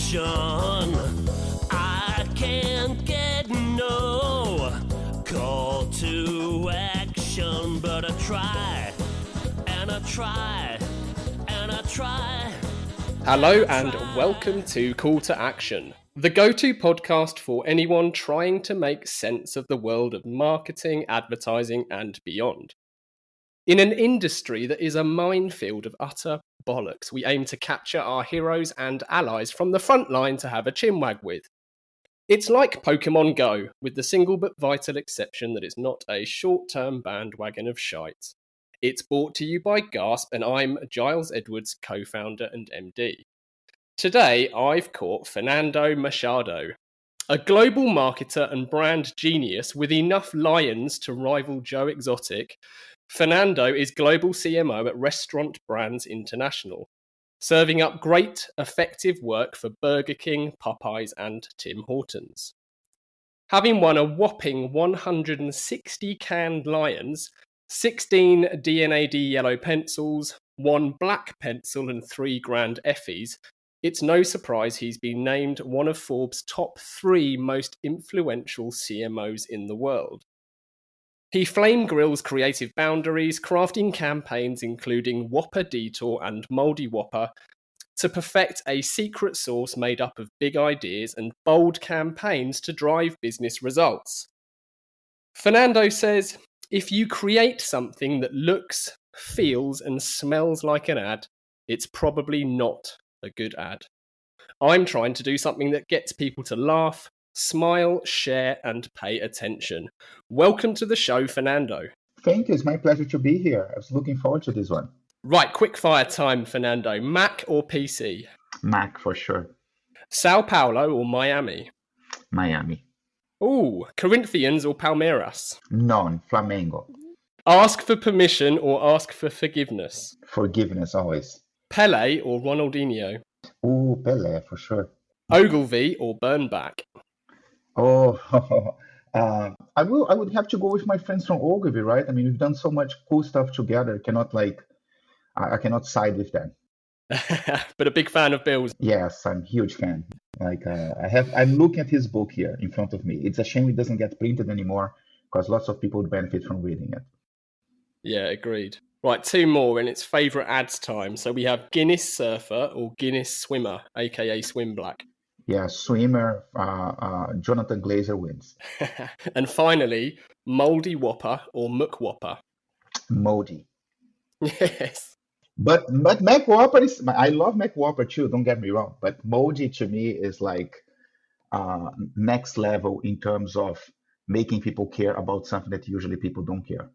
action. I can't get no call to action, but I try, and I try, and I try. Hello and welcome to Call to Action, the go-to podcast for anyone trying to make sense of the world of marketing, advertising, and beyond. In an industry that is a minefield of utter bollocks, we aim to capture our heroes and allies from the front line to have a chinwag with. It's like Pokemon Go, with the single but vital exception that it's not a short-term bandwagon of shite. It's brought to you by Gasp, and I'm Giles Edwards, co-founder and MD. Today, I've caught Fernando Machado, a global marketer and brand genius with enough lions to rival Joe Exotic. Fernando is global CMO at Restaurant Brands International, serving up great, effective work for Burger King, Popeyes and Tim Hortons. Having won a whopping 160 canned lions, 16 D&AD yellow pencils, 1 black pencil and 3 grand Effies, it's no surprise he's been named one of Forbes' top 3 most influential CMOs in the world. He flame grills creative boundaries, crafting campaigns including Whopper Detour and Mouldy Whopper to perfect a secret sauce made up of big ideas and bold campaigns to drive business results. Fernando says, if you create something that looks, feels and smells like an ad, it's probably not a good ad. I'm trying to do something that gets people to laugh, smile, share, and pay attention. Welcome to the show, Fernando. Thank you. It's my pleasure to be here. I was looking forward to this one. Right, quick fire time, Fernando. Mac or PC? Mac for sure. Sao Paulo or Miami? Miami. Ooh, Corinthians or Palmeiras? None. Flamengo. Ask for permission or ask for forgiveness? Forgiveness always. Pele or Ronaldinho? Ooh, Pele for sure. Ogilvy or Bernbach? Oh, I would have to go with my friends from Ogilvy, right? I mean, we've done so much cool stuff together. I cannot side with them. But a big fan of Bill's. Yes, I'm a huge fan. I'm looking at his book here in front of me. It's a shame it doesn't get printed anymore because lots of people would benefit from reading it. Yeah, agreed. Right, 2 more, and it's favourite ads time. So we have Guinness Surfer or Guinness Swimmer, aka Swim Black. Yeah, swimmer, Jonathan Glazer wins. And finally, Mouldy Whopper or Muck Whopper. Mouldy. Yes. But Mac Whopper I love Mac Whopper too, don't get me wrong. But Mouldy to me is like next level in terms of making people care about something that usually people don't care.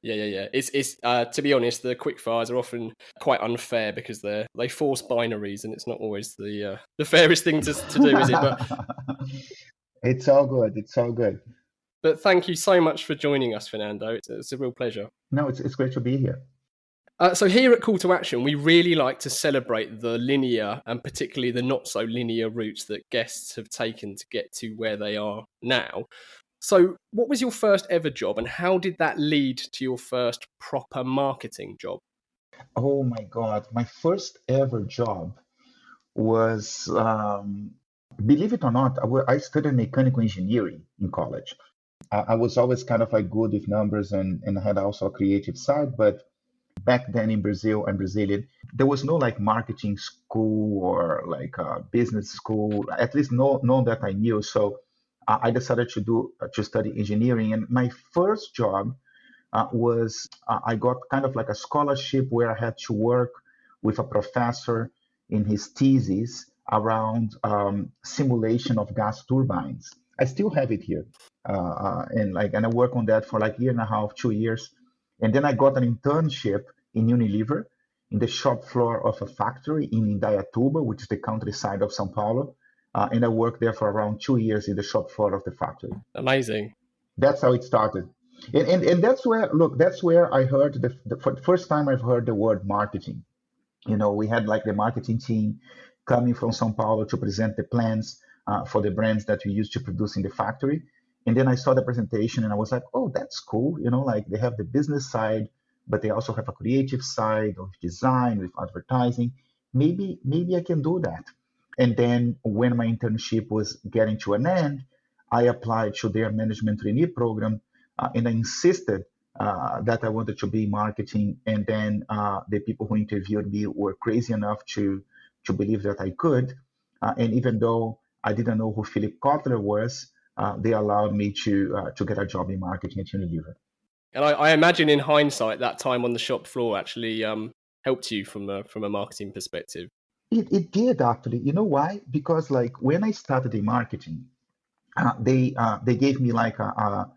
Yeah. It's to be honest, the quickfires are often quite unfair because they force binaries, and it's not always the fairest thing to do, is it? But it's all good. But thank you so much for joining us, Fernando. It's a real pleasure. No, it's great to be here. So here at Call to Action, we really like to celebrate the linear and particularly the not so linear routes that guests have taken to get to where they are now. So what was your first ever job, and how did that lead to your first proper marketing job? Oh my God. My first ever job was, believe it or not, I studied mechanical engineering in college. I was always kind of like good with numbers and I had also a creative side, but back then in Brazil, I'm Brazilian, there was no like marketing school or like a business school, at least none that I knew. So I decided to study engineering, and my first job was I got kind of like a scholarship where I had to work with a professor in his thesis around simulation of gas turbines. I still have it here, and I worked on that for like 1.5 years, 2 years, and then I got an internship in Unilever in the shop floor of a factory in Indaiatuba, which is the countryside of São Paulo. And I worked there for around 2 years in the shop floor of the factory. Amazing. That's how it started. And that's where I heard for the first time I've heard the word marketing. You know, we had like the marketing team coming from São Paulo to present the plans for the brands that we used to produce in the factory. And then I saw the presentation and I was like, oh, that's cool. You know, like they have the business side, but they also have a creative side of design with advertising. Maybe I can do that. And then when my internship was getting to an end, I applied to their management trainee program, and I insisted that I wanted to be in marketing. And then the people who interviewed me were crazy enough to believe that I could. And even though I didn't know who Philip Kotler was, they allowed me to get a job in marketing at Unilever. And I imagine in hindsight, that time on the shop floor actually helped you from a marketing perspective. It did actually. You know why? Because like when I started in marketing, they gave me like a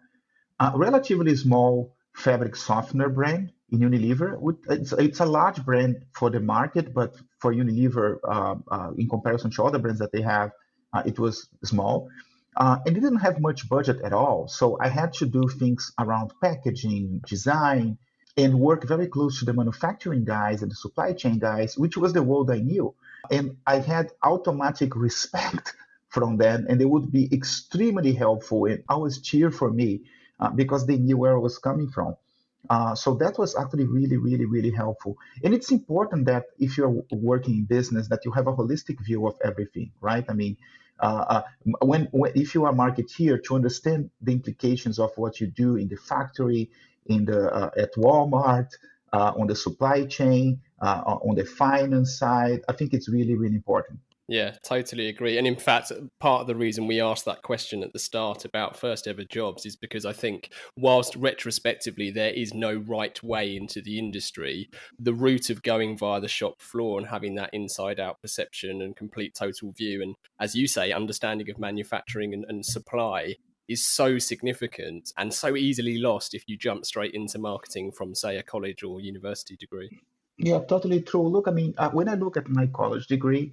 relatively small fabric softener brand in Unilever. It's a large brand for the market, but for Unilever, in comparison to other brands that they have, it was small. And didn't have much budget at all. So I had to do things around packaging, design, and work very close to the manufacturing guys and the supply chain guys, which was the world I knew. And I had automatic respect from them, and they would be extremely helpful and always cheer for me because they knew where I was coming from. So that was actually really, really, really helpful. And it's important that if you're working in business, that you have a holistic view of everything, right? I mean, when if you are a marketeer, to understand the implications of what you do in the factory, in the at Walmart, on the supply chain, on the finance side, I think it's really, really important. Yeah, totally agree. And in fact, part of the reason we asked that question at the start about first ever jobs is because I think whilst retrospectively there is no right way into the industry, the route of going via the shop floor and having that inside out perception and complete total view, and as you say, understanding of manufacturing and supply is so significant and so easily lost if you jump straight into marketing from, say, a college or university degree. Yeah, totally true. Look, I mean, when I look at my college degree,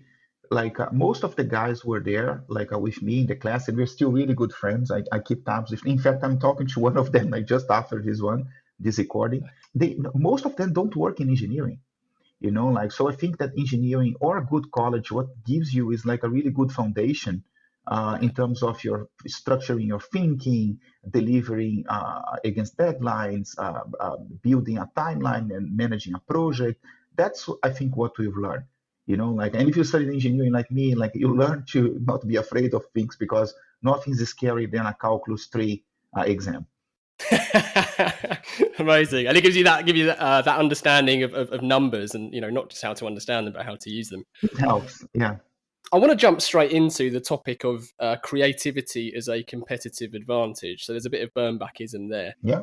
like most of the guys were there, like with me in the class, and we're still really good friends. I keep tabs with. In fact, I'm talking to one of them like just after this recording. Most of them don't work in engineering, like so. I think that engineering or a good college, what gives you is like a really good foundation in terms of your structuring your thinking, delivering against deadlines, building a timeline, and managing a project. That's I think what we've learned. Like, and if you study engineering like me, like you learn to not be afraid of things because nothing's scarier than a calculus 3 exam. Amazing. And it gives you that understanding of numbers and, not just how to understand them, but how to use them. It helps. Yeah. I want to jump straight into the topic of creativity as a competitive advantage. So there's a bit of Bernbachism there, Yeah.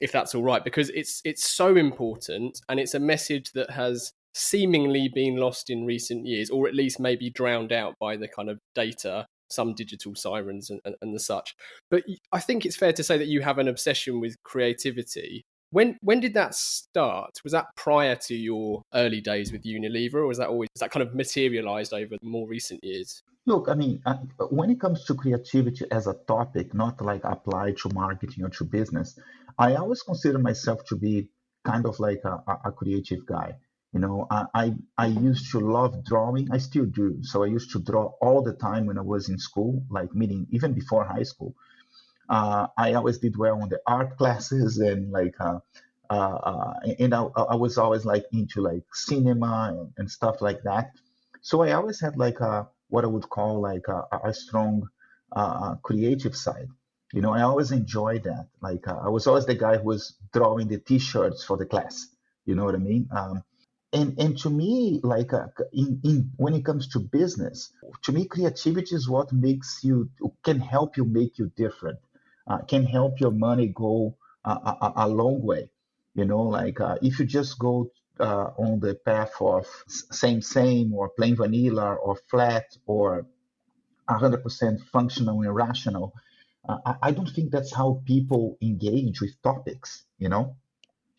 If that's all right, because it's so important, and it's a message that has seemingly been lost in recent years, or at least maybe drowned out by the kind of data, some digital sirens and the such. But I think it's fair to say that you have an obsession with creativity. When did that start? Was that prior to your early days with Unilever, or was that kind of materialized over more recent years? Look, I mean, when it comes to creativity as a topic, not like applied to marketing or to business, I always consider myself to be kind of like a creative guy. I used to love drawing. I still do. So I used to draw all the time when I was in school, like meaning even before high school. I always did well on the art classes and like, and I was always like into like cinema and stuff like that. So I always had like what I would call like a strong creative side. I always enjoyed that. Like I was always the guy who was drawing the T-shirts for the class. You know what I mean? And to me, like in when it comes to business, to me, creativity is what can help you make you different, can help your money go a long way. Like if you just go on the path of same or plain vanilla or flat or 100% functional and rational, I don't think that's how people engage with topics.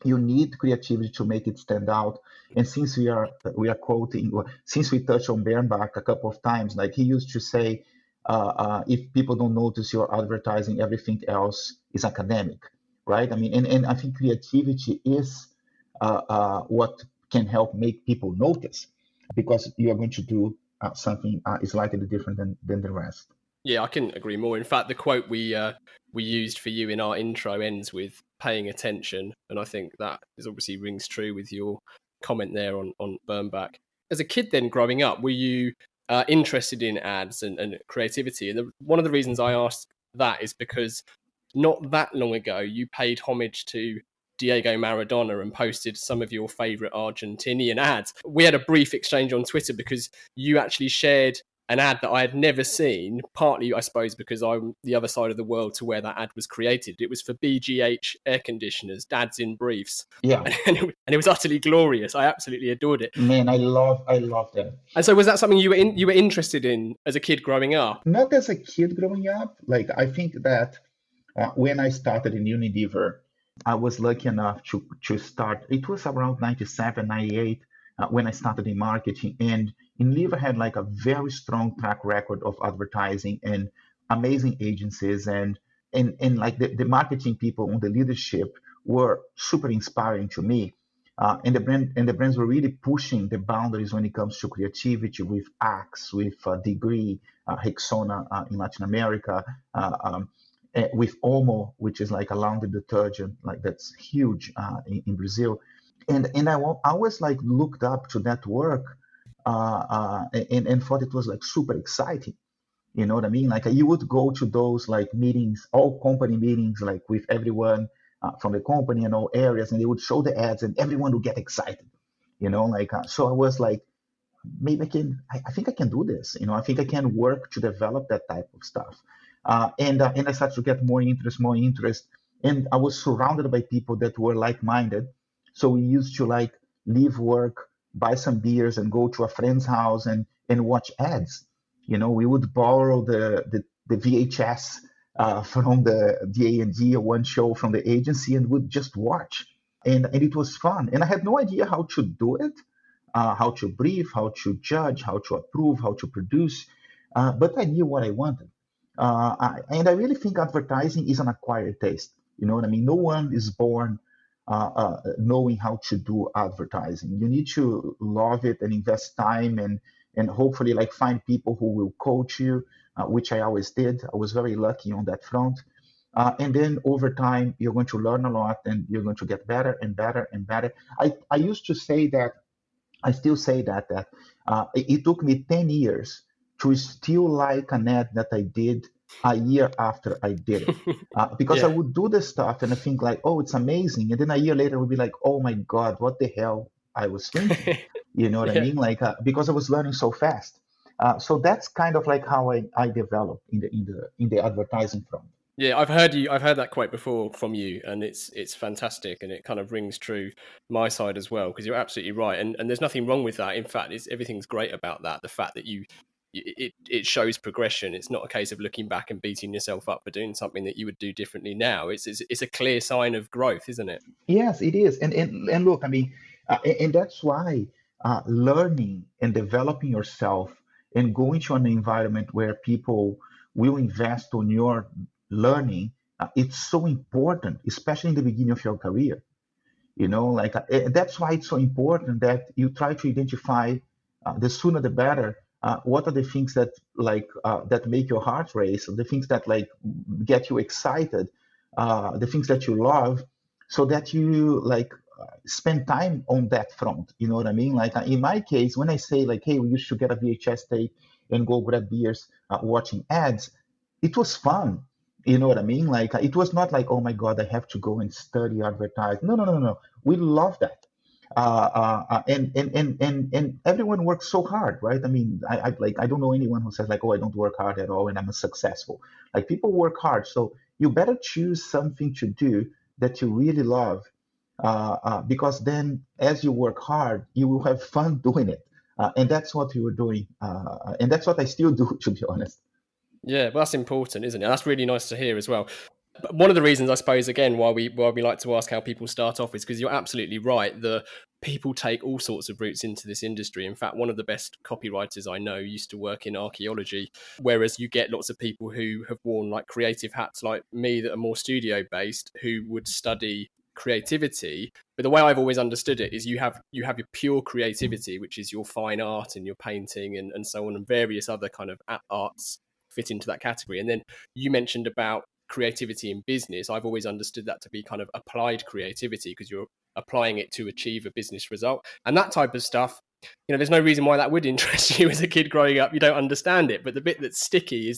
You need creativity to make it stand out. And since we are quoting, since we touched on Bernbach a couple of times, like he used to say, if people don't notice your advertising, everything else is academic, right? I mean, and I think creativity is what can help make people notice, because you are going to do something slightly different than the rest. Yeah, I couldn't agree more. In fact, the quote we used for you in our intro ends with paying attention, and I think that is obviously rings true with your comment there on Bernbach. As a kid then growing up, were you interested in ads and creativity. And one of the reasons I asked that is because not that long ago, you paid homage to Diego Maradona and posted some of your favorite Argentinian ads. We had a brief exchange on Twitter because you actually shared an ad that I had never seen, partly, I suppose, because I'm the other side of the world to where that ad was created. It was for BGH air conditioners, dads in briefs. Yeah. And it was utterly glorious. I absolutely adored it. Man, I love that. And so was that something you were interested in as a kid growing up? Not as a kid growing up. Like, I think that when I started in Unilever, I was lucky enough to start. It was around 97, 98 when I started in marketing. And Unilever had like a very strong track record of advertising and amazing agencies. And like the marketing people on the leadership were super inspiring to me. And the brands were really pushing the boundaries when it comes to creativity with Axe, with Degree, Rexona in Latin America, with Omo, which is like a laundry detergent, like that's huge in Brazil. And I always like looked up to that work and thought it was like super exciting. You know what I mean? Like you would go to those like meetings, all company meetings, like with everyone from the company and all areas, and they would show the ads, and everyone would get excited. You know, like so I was like, maybe I can. I think I can do this. You know, I think I can work to develop that type of stuff. And I started to get more interest, and I was surrounded by people that were like-minded. So we used to like leave work, buy some beers, and go to a friend's house and watch ads. You know, we would borrow the VHS from the A&G or one show from the agency and would just watch. And it was fun. And I had no idea how to do it, how to brief, how to judge, how to approve, how to produce. But I knew what I wanted. And I really think advertising is an acquired taste. You know what I mean? No one is born knowing how to do advertising. You need to love it and invest time and hopefully like find people who will coach you, which I always did. I was very lucky on that front. And then over time, you're going to learn a lot and you're going to get better and better and better. I used to say that, I still say that it took me 10 years to still like an ad that I did a year after I did it. Because I would do this stuff and I think like, oh, it's amazing. And then a year later, I would be like, oh my God, what the hell I was thinking? You know what I mean? Like, because I was learning so fast. So that's kind of like how I developed in the advertising front. Yeah, I've heard that quote before from you, and it's fantastic, and it kind of rings true my side as well, because you're absolutely right, and there's nothing wrong with that. In fact, everything's great about that. The fact that it shows progression. It's not a case of looking back and beating yourself up for doing something that you would do differently now. It's a clear sign of growth, isn't it? Yes, it is. And look, I mean, and that's why learning and developing yourself and going to an environment where people will invest on your learning, it's so important, especially in the beginning of your career. You know, like that's why it's so important that you try to identify the sooner the better. What are the things that like that make your heart race, the things that like get you excited, the things that you love, so that you like spend time on that front. You know what I mean? Like in my case, when I say like, hey, we used to get a VHS tape and go grab beers watching ads, it was fun. You know what I mean? Like it was not like, oh my God, I have to go and study advertising. No. We love that. And everyone works so hard, right? I mean, I don't know anyone who says like, oh, I don't work hard at all and I'm successful. Like people work hard, so you better choose something to do that you really love, because then as you work hard, you will have fun doing it, and that's what you were doing, and that's what I still do, to be honest. Yeah, well, that's important, isn't it? That's really nice to hear as well. But one of the reasons, I suppose, again, why we like to ask how people start off is because you're absolutely right. The people take all sorts of routes into this industry. In fact, one of the best copywriters I know used to work in archaeology, whereas you get lots of people who have worn like creative hats like me that are more studio based, who would study creativity. But the way I've always understood it is you have your pure creativity, which is your fine art and your painting and so on, and various other kind of arts fit into that category. And then you mentioned about creativity in business. I've always understood that to be kind of applied creativity, because you're applying it to achieve a business result. And that type of stuff there's no reason why that would interest you as a kid growing up. You don't understand it, but the bit that's sticky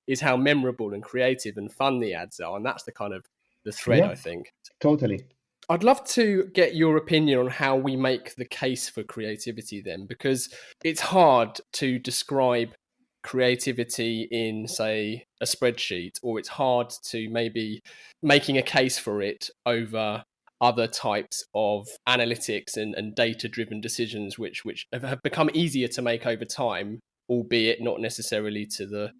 is how memorable and creative and fun the ads are, and that's the kind of the thread, Yeah, I think. totally. I'd love to get your opinion on how we make the case for creativity then, because it's hard to describe creativity in, say, a spreadsheet, or it's hard to maybe making a case for it over other types of analytics and data-driven decisions, which have become easier to make over time, albeit not necessarily to the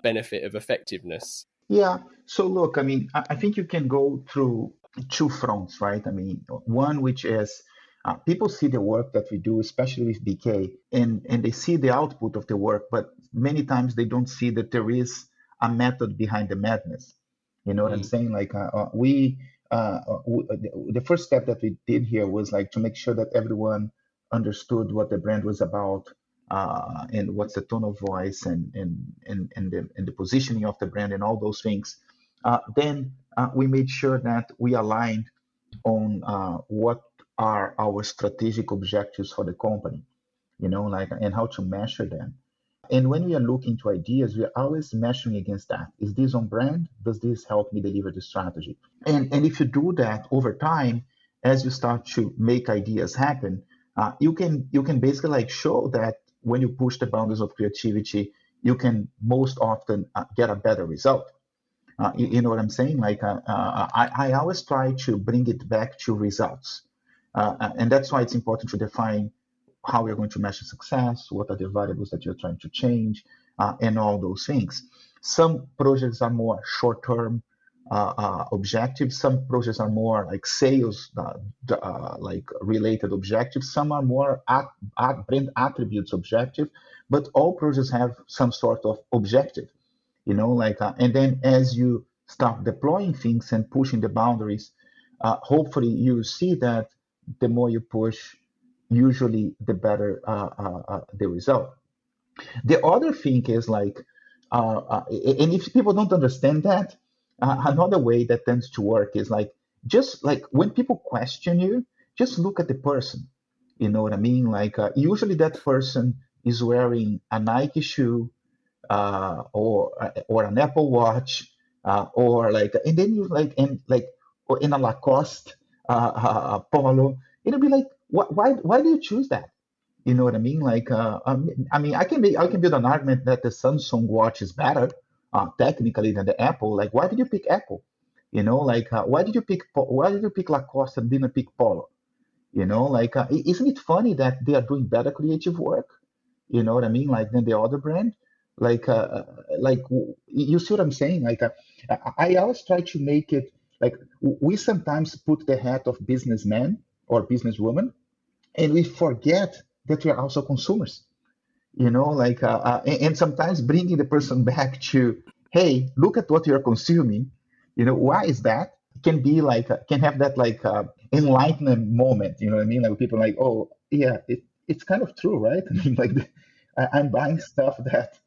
benefit of effectiveness. Yeah. So look, I mean, I think you can go through two fronts, right? I mean, one which is people see the work that we do, especially with BK, and they see the output of the work, but many times they don't see that there is a method behind the madness. You know what I'm saying? Like the first step that we did here was like to make sure that everyone understood what the brand was about, and what's the tone of voice and the positioning of the brand and all those things. Then we made sure that we aligned on what are our strategic objectives for the company, like, and how to measure them. And when we are looking to ideas, we are always measuring against that. Is this on brand? Does this help me deliver the strategy? And if you do that over time, as you start to make ideas happen, you can basically like show that when you push the boundaries of creativity, you can most often get a better result. You know what I'm saying? Like I always try to bring it back to results, and that's why it's important to define how we're going to measure success, what are the variables that you're trying to change, and all those things. Some projects are more short-term objectives. Some projects are more like sales, like related objectives. Some are more brand attributes objective, but all projects have some sort of objective, like, and then as you start deploying things and pushing the boundaries, hopefully you see that the more you push, usually the better the result. The other thing is like, and if people don't understand that, another way that tends to work is like, just like when people question you, just look at the person. You know what I mean? Like usually that person is wearing a Nike shoe, or an Apple Watch, or like, and then you like, and like, or in a Lacoste polo, it'll be like, why do you choose that? You know what I mean? Like, I mean, I can build an argument that the Samsung watch is better, technically, than the Apple. Like, why did you pick Apple? Like, why did you pick Lacoste and didn't pick Polo? Like, isn't it funny that they are doing better creative work? You know what I mean? Like, than the other brand. Like, you see what I'm saying? Like, I always try to make it like we sometimes put the hat of businessman or businesswoman, and we forget that we are also consumers. Like, and sometimes bringing the person back to, hey, look at what you're consuming. Why is that? Can be like, can have that like enlightenment moment. You know what I mean? Like people are like, oh yeah, it's kind of true, right? I mean, like I'm buying stuff that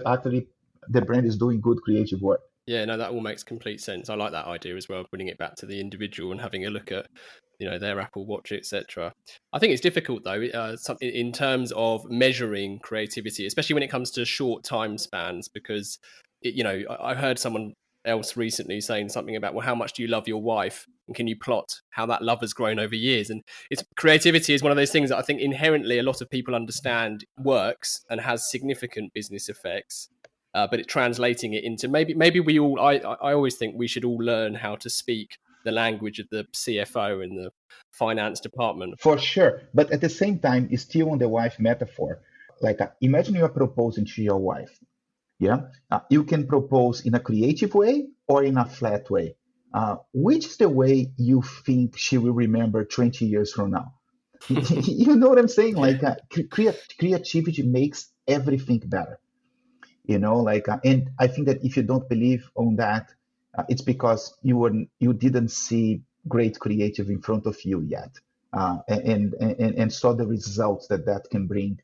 actually the brand is doing good creative work. Yeah, no, that all makes complete sense. I like that idea as well, bringing it back to the individual and having a look at, their Apple Watch, etc. I think it's difficult though, in terms of measuring creativity, especially when it comes to short time spans, because I heard someone else recently saying something about, well, how much do you love your wife, and can you plot how that love has grown over years? And creativity is one of those things that I think inherently a lot of people understand works and has significant business effects. But it translating it into maybe we all, I always think we should all learn how to speak the language of the CFO and the finance department. For sure. But at the same time, it's still on the wife metaphor. Like imagine you are proposing to your wife. Yeah. You can propose in a creative way or in a flat way. Which is the way you think she will remember 20 years from now? You know what I'm saying? Like creativity makes everything better. Like, and I think that if you don't believe on that, it's because you didn't see great creative in front of you yet, and saw the results that can bring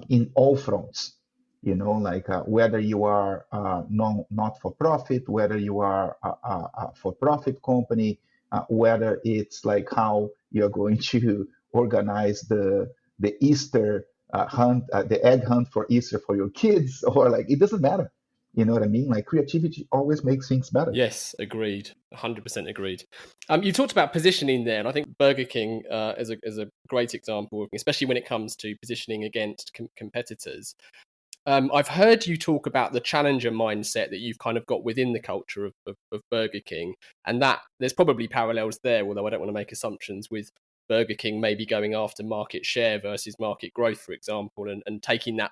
in all fronts. Like whether you are not for profit, whether you are a for profit company, whether it's like how you're going to organize the Easter hunt, the egg hunt for Easter for your kids, or like it doesn't matter. You know what I mean? Like creativity always makes things better. Yes, agreed. 100% agreed. You talked about positioning there, and I think Burger King is a great example, especially when it comes to positioning against competitors. I've heard you talk about the challenger mindset that you've kind of got within the culture of Burger King, and that there's probably parallels there, although I don't want to make assumptions with Burger King maybe going after market share versus market growth, for example, and taking that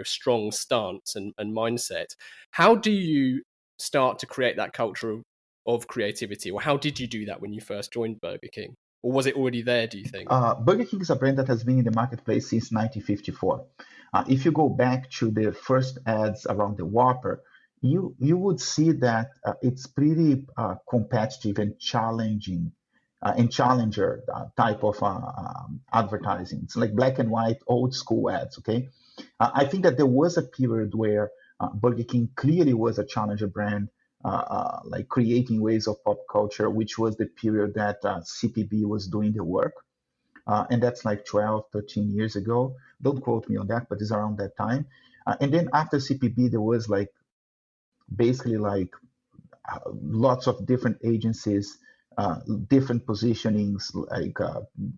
strong stance and mindset. How do you start to create that culture of creativity, or how did you do that when you first joined Burger King? Or was it already there, do you think? Burger King is a brand that has been in the marketplace since 1954. If you go back to the first ads around the Whopper, you would see that it's pretty competitive and challenging and challenger type of advertising. It's like black and white, old school ads, okay? I think that there was a period where Burger King clearly was a challenger brand, like creating waves of pop culture, which was the period that CPB was doing the work. And that's like 12, 13 years ago. Don't quote me on that, but it's around that time. And then after CPB, there was like basically like lots of different agencies, different positionings, like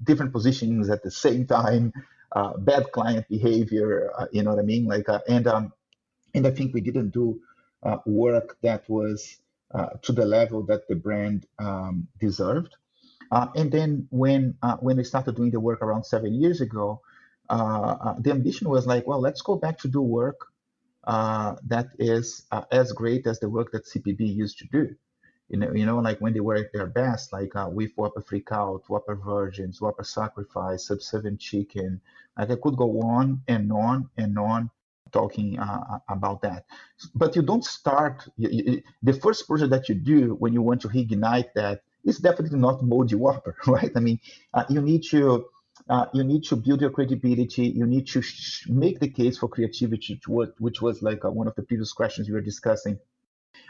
different positionings at the same time, bad client behavior, you know what I mean? Like, and I think we didn't do work that was to the level that the brand deserved. And then when we started doing the work around 7 years ago, the ambition was like, well, let's go back to do work that is as great as the work that CPB used to do. Like when they were at their best, like with Whopper Freakout, Whopper Virgins, Whopper Sacrifice, Subservient Chicken. Like I could go on and on and on talking about that. But you don't start, the first project that you do when you want to reignite that is definitely not Mouldy Whopper, right? I mean, you need to build your credibility. You need to make the case for creativity, which was like one of the previous questions we were discussing.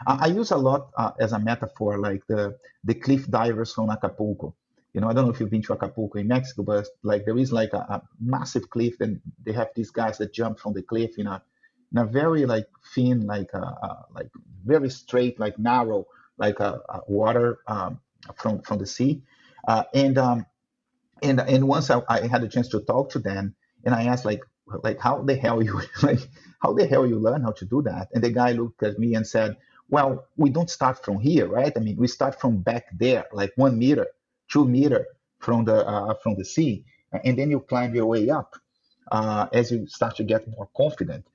I use a lot as a metaphor, like the cliff divers from Acapulco. I don't know if you've been to Acapulco in Mexico, but like there is like a massive cliff, and they have these guys that jump from the cliff in a very like thin, like very straight, like narrow, like water from the sea. And once I had a chance to talk to them, and I asked like how the hell you learn how to do that? And the guy looked at me and said, well, we don't start from here, right? I mean, we start from back there, like 1 meter, 2 meter from the sea, and then you climb your way up as you start to get more confident.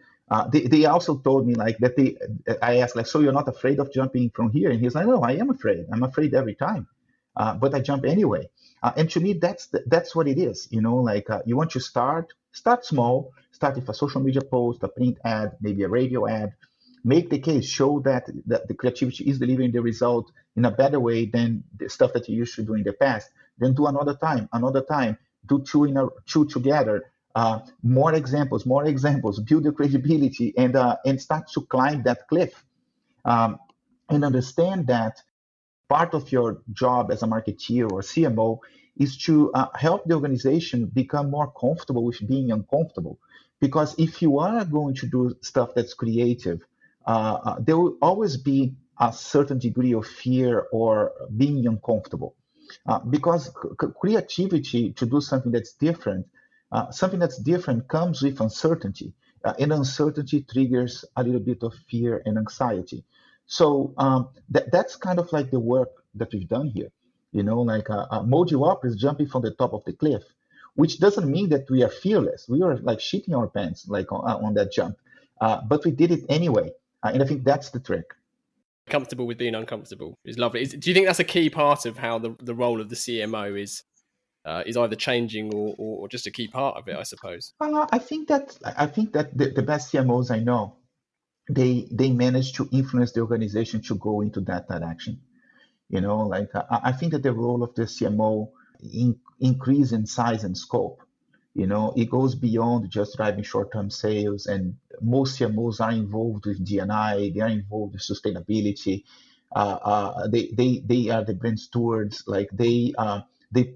They also told me like that I asked like, so you're not afraid of jumping from here? And he's like, no, I am afraid. I'm afraid every time, but I jump anyway. And to me, that's what it is. Like you want to start small, start with a social media post, a print ad, maybe a radio ad. Make the case, show that the creativity is delivering the result in a better way than the stuff that you used to do in the past. Then do another time, do two together. More examples, build the credibility, and start to climb that cliff. And understand that part of your job as a marketeer or CMO is to help the organization become more comfortable with being uncomfortable. Because if you are going to do stuff that's creative, there will always be a certain degree of fear or being uncomfortable. Because creativity to do something that's different comes with uncertainty. And uncertainty triggers a little bit of fear and anxiety. So that's kind of like the work that we've done here. Like Mouldy Whopper is jumping from the top of the cliff, which doesn't mean that we are fearless. We are like shitting our pants like on that jump, but we did it anyway. And I think that's the trick. Comfortable with being uncomfortable is lovely. Do you think that's a key part of how the role of the CMO is either changing or just a key part of it, I suppose? I think that the best CMOs I know, they manage to influence the organization to go into that direction. Like I think that the role of the CMO increase in size and scope. It goes beyond just driving short-term sales, and most CMOs are involved with D&I, they are involved with sustainability. They are the brand stewards. Like they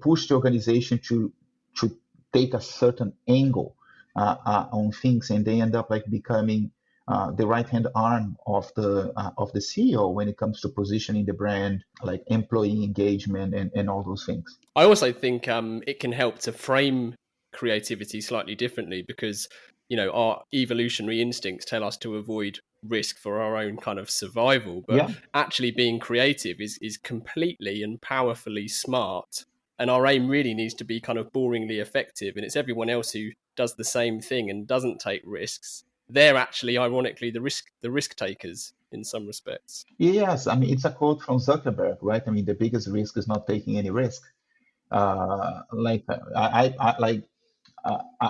push the organization to to take a certain angle on things, and they end up like becoming the right hand arm of the CEO when it comes to positioning the brand, like employee engagement and all those things. I also think it can help to frame creativity slightly differently because, our evolutionary instincts tell us to avoid risk for our own kind of survival. But Yeah. actually being creative is completely and powerfully smart. And our aim really needs to be kind of boringly effective. And it's everyone else who does the same thing and doesn't take risks. They're actually, ironically, the risk takers in some respects. Yes, I mean it's a quote from Zuckerberg, right? I mean the biggest risk is not taking any risk.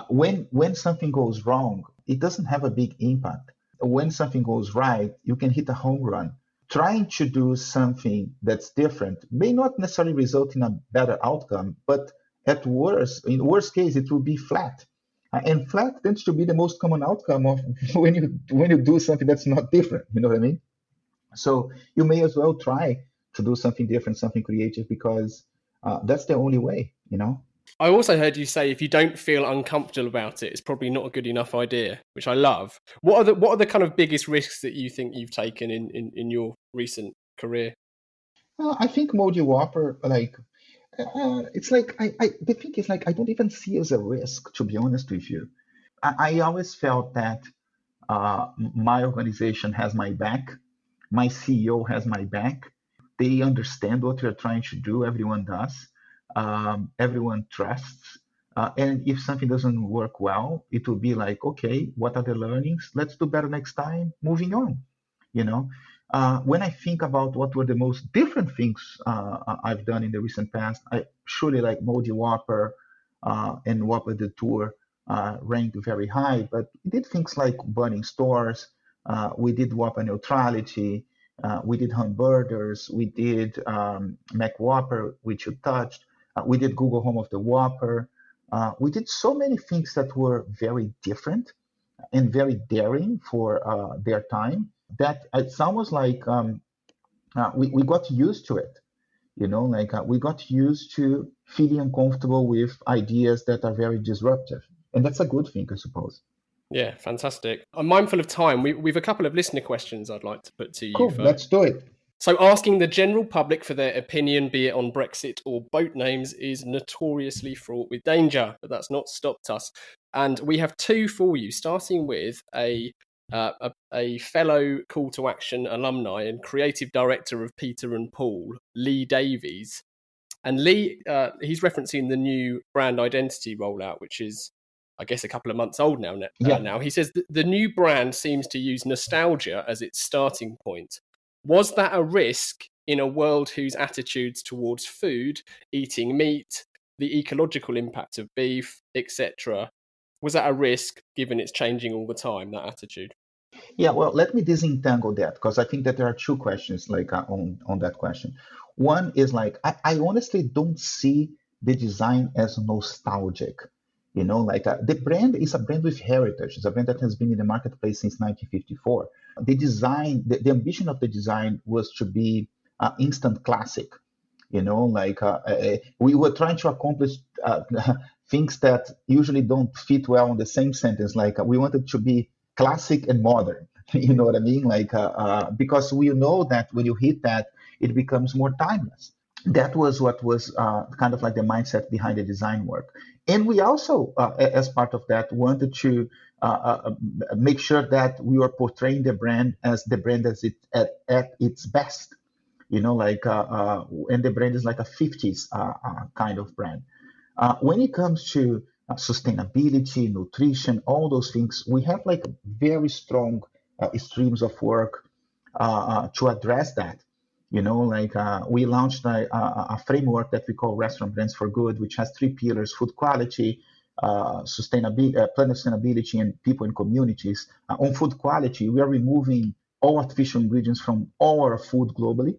When something goes wrong, it doesn't have a big impact. When something goes right, you can hit a home run. Trying to do something that's different may not necessarily result in a better outcome, but in worst case, it will be flat. And flat tends to be the most common outcome of when you do something that's not different. You know what I mean? So you may as well try to do something different, something creative, because that's the only way. I also heard you say if you don't feel uncomfortable about it, it's probably not a good enough idea, which I love. What are the kind of biggest risks that you think you've taken in your recent career? I think Mouldy Whopper, it's like the thing is like I don't even see it as a risk, to be honest with you. I always felt that my organization has my back, my CEO has my back. They understand what we're trying to do. Everyone does. Everyone trusts. And if something doesn't work well, it will be like, okay, what are the learnings? Let's do better next time. Moving on. When I think about what were the most different things I've done in the recent past, I surely like Mouldy Whopper and Whopper the Tour ranked very high. But we did things like burning stores. We did Whopper neutrality. We did hamburgers. We did Mac Whopper, which you touched. We did Google Home of the Whopper. We did so many things that were very different and very daring for their time that it's almost like we got used to it. We got used to feeling uncomfortable with ideas that are very disruptive. And that's a good thing, I suppose. Yeah, fantastic. I'm mindful of time. We've a couple of listener questions I'd like to put to you Cool, first. let's do it. So asking the general public for their opinion, be it on Brexit or boat names, is notoriously fraught with danger, but that's not stopped us. And we have two for you, starting with a fellow Call to Action alumni and creative director of Peter and Paul, Lee Davies. And Lee, he's referencing the new brand identity rollout, which is, I guess, a couple of months old now. Now he says the new brand seems to use nostalgia as its starting point. Was that a risk in a world whose attitudes towards food, eating meat, the ecological impact of beef, etc., was that a risk given it's changing all the time, that attitude? Yeah, well, let me disentangle that because I think that there are two questions on that question. One is I honestly don't see the design as nostalgic. The brand is a brand with heritage. It's a brand that has been in the marketplace since 1954. The design, the ambition of the design was to be instant classic. We were trying to accomplish things that usually don't fit well in the same sentence. We wanted to be classic and modern. You know what I mean? Because we know that when you hit that, it becomes more timeless. That was what was kind of like the mindset behind the design work. And we also, as part of that, wanted to make sure that we were portraying the brand as the brand at its best. And the brand is like a 50s kind of brand. When it comes to sustainability, nutrition, all those things, we have very strong streams of work to address that. We launched a framework that we call Restaurant Brands for Good, which has 3 pillars: food quality, sustainability, planet sustainability, and people and communities. On food quality, we are removing all artificial ingredients from all our food globally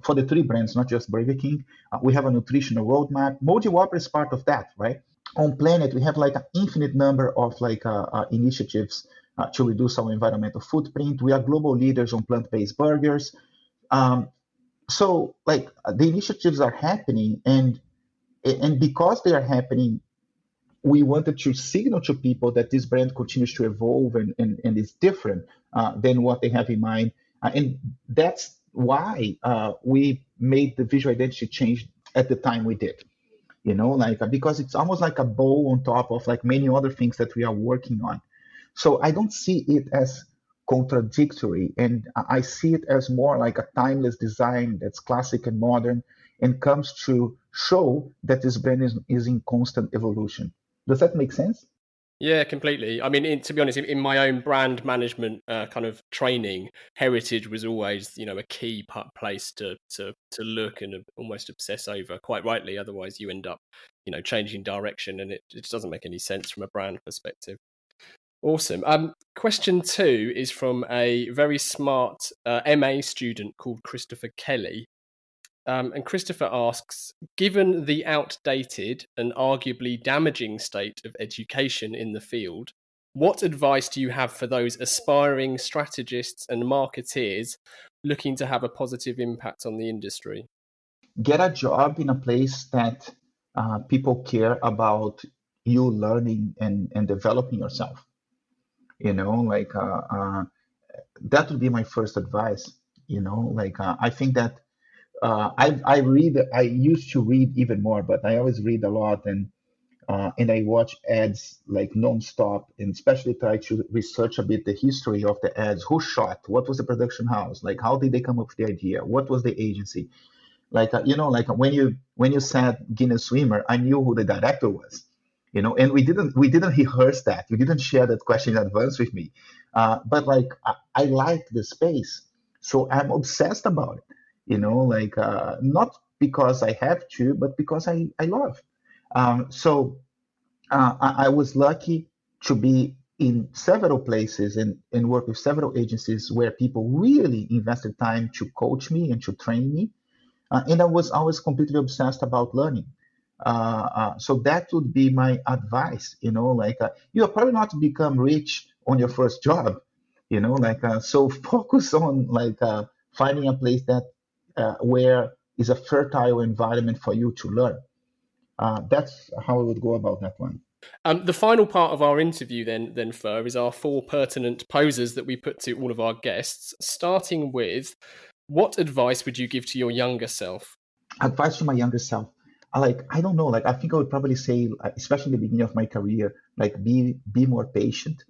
for the 3 brands, not just Burger King. We have a nutritional roadmap. Mouldy Whopper is part of that, right? On planet, we have an infinite number of initiatives to reduce our environmental footprint. We are global leaders on plant-based burgers. The initiatives are happening, and because they are happening, we wanted to signal to people that this brand continues to evolve and is different than what they have in mind. And that's why we made the visual identity change at the time we did. Because it's almost like a bow on top of like many other things that we are working on. So I don't see it as contradictory, and I see it as more like a timeless design that's classic and modern and comes to show that this brand is in constant evolution. Does that make sense? Yeah, completely. I mean, to be honest, in my own brand management kind of training, heritage was always, a key place to look and almost obsess over. Quite rightly, otherwise you end up, changing direction, and it just doesn't make any sense from a brand perspective. Awesome. Question 2 is from a very smart MA student called Christopher Kelly. And Christopher asks, given the outdated and arguably damaging state of education in the field, what advice do you have for those aspiring strategists and marketeers looking to have a positive impact on the industry? Get a job in a place that people care about you learning and developing yourself. That would be my first advice. I think that I used to read even more, but I always read a lot, and I watch ads like nonstop, and especially try to research a bit the history of the ads. Who shot? What was the production house? Like, how did they come up with the idea? What was the agency? When you said Guinness swimmer, I knew who the director was. And we didn't rehearse that. We didn't share that question in advance with me. But I like the space, so I'm obsessed about it. Not because I have to, but because I love. I was lucky to be in several places and work with several agencies where people really invested time to coach me and to train me. And I was always completely obsessed about learning. So that would be my advice. You're probably not to become rich on your first job. So focus on finding a place that where is a fertile environment for you to learn. That's how I would go about that one. The final part of our interview then, Fer, is our 4 pertinent posers that we put to all of our guests, starting with, what advice would you give to your younger self? Advice to my younger self. I don't know. I think I would probably say, especially in the beginning of my career, be more patient.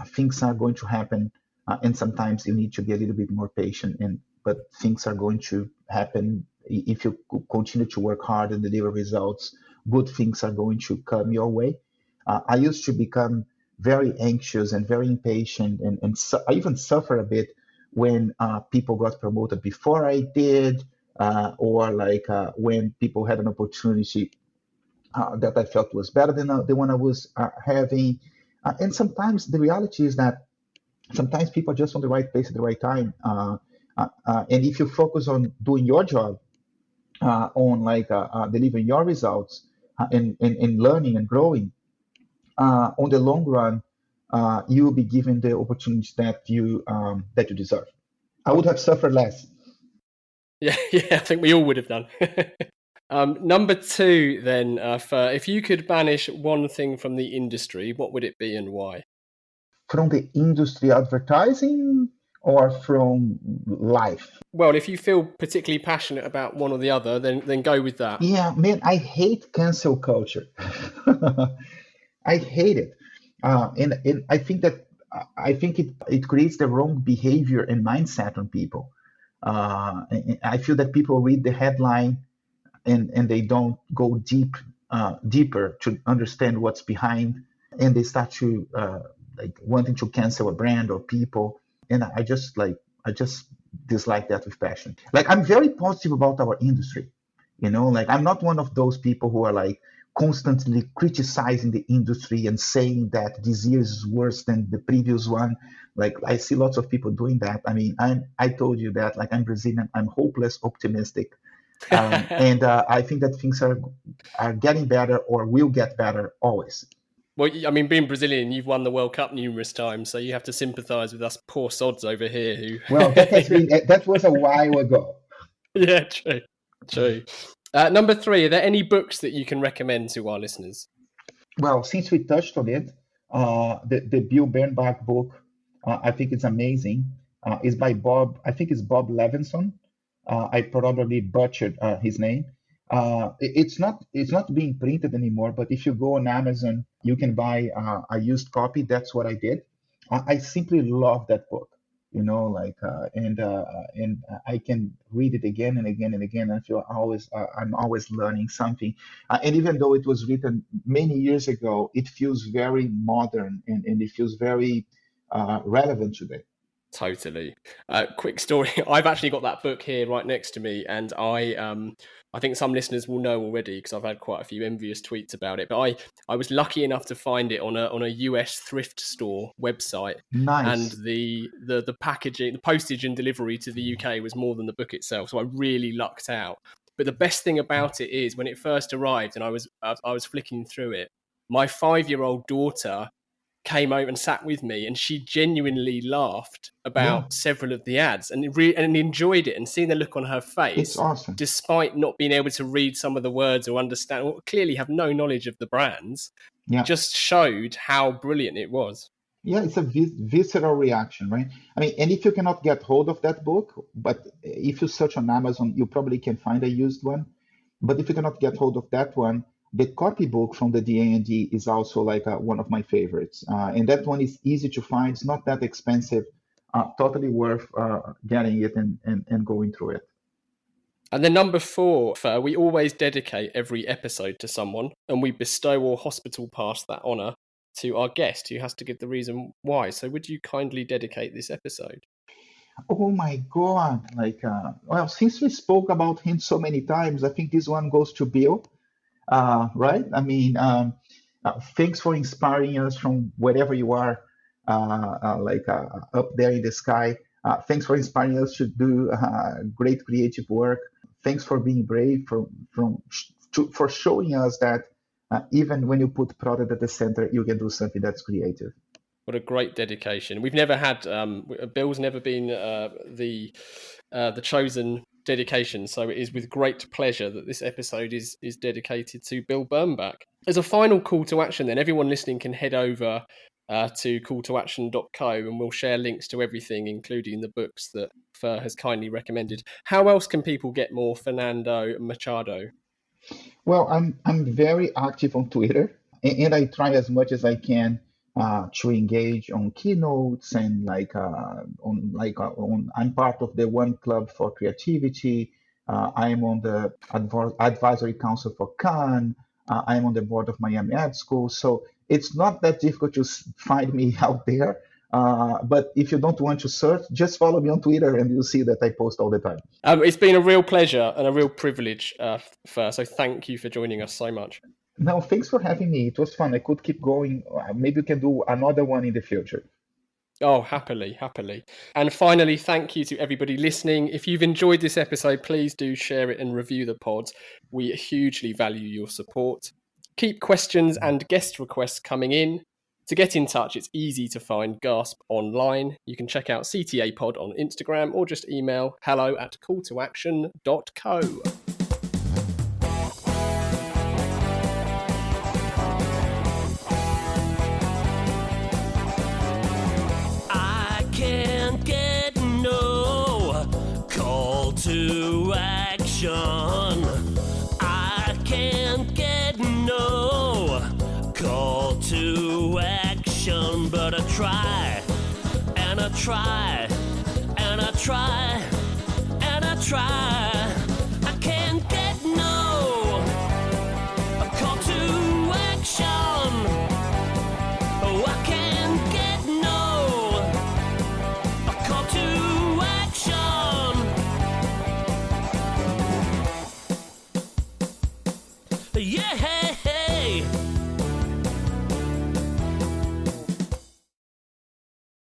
Things are going to happen, and sometimes you need to be a little bit more patient. But things are going to happen if you continue to work hard and deliver results. Good things are going to come your way. I used to become very anxious and very impatient, and I even suffer a bit when people got promoted before I did, or when people had an opportunity that I felt was better than the one I was having. And sometimes the reality is that sometimes people are just on the right place at the right time. And if you focus on doing your job, on delivering your results, and learning and growing, on the long run, you will be given the opportunities that you deserve. I would have suffered less. Yeah, I think we all would have done. Number 2, then, if you could banish one thing from the industry, what would it be and why? From the industry, advertising, or from life? Well, if you feel particularly passionate about one or the other, then go with that. Yeah, man, I hate cancel culture. I hate it, and I think it creates the wrong behavior and mindset on people. I feel that people read the headline and they don't go deeper to understand what's behind, and they start to wanting to cancel a brand or people, and I just dislike that with passion. I'm very positive about our industry. I'm not one of those people who are constantly criticizing the industry and saying that this year is worse than the previous one. I see lots of people doing that. I mean, I told you that I'm Brazilian. I'm hopeless optimistic, and I think that things are getting better or will get better always. Well, I mean, being Brazilian, you've won the World Cup numerous times, so you have to sympathise with us poor sods over here. Who? Well, that was a while ago. Yeah, true. Number 3, are there any books that you can recommend to our listeners? Well, since we touched on it, the Bill Bernbach book, I think it's amazing. It's by Bob, I think it's Bob Levinson. I probably butchered his name. It's not being printed anymore, but if you go on Amazon, you can buy a used copy. That's what I did. I simply love that book. And I can read it again and again and again. I feel I'm always learning something. And even though it was written many years ago, it feels very modern and it feels very relevant today. Totally. Quick story. I've actually got that book here right next to me, and I think some listeners will know already because I've had quite a few envious tweets about it. But I was lucky enough to find it on a US thrift store website, Nice. and the packaging, the postage and delivery to the UK was more than the book itself. So I really lucked out. But the best thing about it is when it first arrived, and I was flicking through it, my 5-year-old daughter came over and sat with me, and she genuinely laughed about Yeah, several of the ads and enjoyed it, and seeing the look on her it's face, awesome. despite not being able to read some of the words or understand, or clearly have no knowledge of the brands, Yeah. just showed how brilliant it was. Yeah, it's a visceral reaction, right? I mean, and if you cannot get hold of that book, but if you search on Amazon, you probably can find a used one. But if you cannot get hold of that one, the copybook from the D&D is also like one of my favorites. And that one is easy to find. It's not that expensive. Totally worth getting it and going through it. And then number 4, we always dedicate every episode to someone, and we bestow or hospital pass that honour to our guest, who has to give the reason why. So would you kindly dedicate this episode? Oh my God. Well, since we spoke about him so many times, I think this one goes to Bill, right? I mean, thanks for inspiring us from wherever you are, up there in the sky. Thanks for inspiring us to do great creative work. Thanks for being brave, for showing us that even when you put product at the center, you can do something that's creative. What a great dedication. We've never had, Bill's never been the chosen dedication, so it is with great pleasure that this episode is dedicated to Bill Bernbach. As a final call to action then, everyone listening can head over to calltoaction.co, and we'll share links to everything, including the books that Fer has kindly recommended. How else can people get more Fernando Machado? Well, I'm very active on Twitter, and I try as much as I can to engage on keynotes and I'm part of the One Club for Creativity. I am on the advisory council for Cannes. I am on the board of Miami Ad School. So it's not that difficult to find me out there. But if you don't want to search, just follow me on Twitter and you'll see that I post all the time. It's been a real pleasure and a real privilege, Fer. So thank you for joining us so much. No, thanks for having me. It was fun. I could keep going. Maybe we can do another one in the future. Oh, happily. And finally, thank you to everybody listening. If you've enjoyed this episode, please do share it and review the pod. We hugely value your support. Keep questions and guest requests coming in. To get in touch, it's easy to find Gasp online. You can check out CTA Pod on Instagram or just email hello@calltoaction.co. To action. I can't get no call to action, but I try, and I try, and I try, and I try.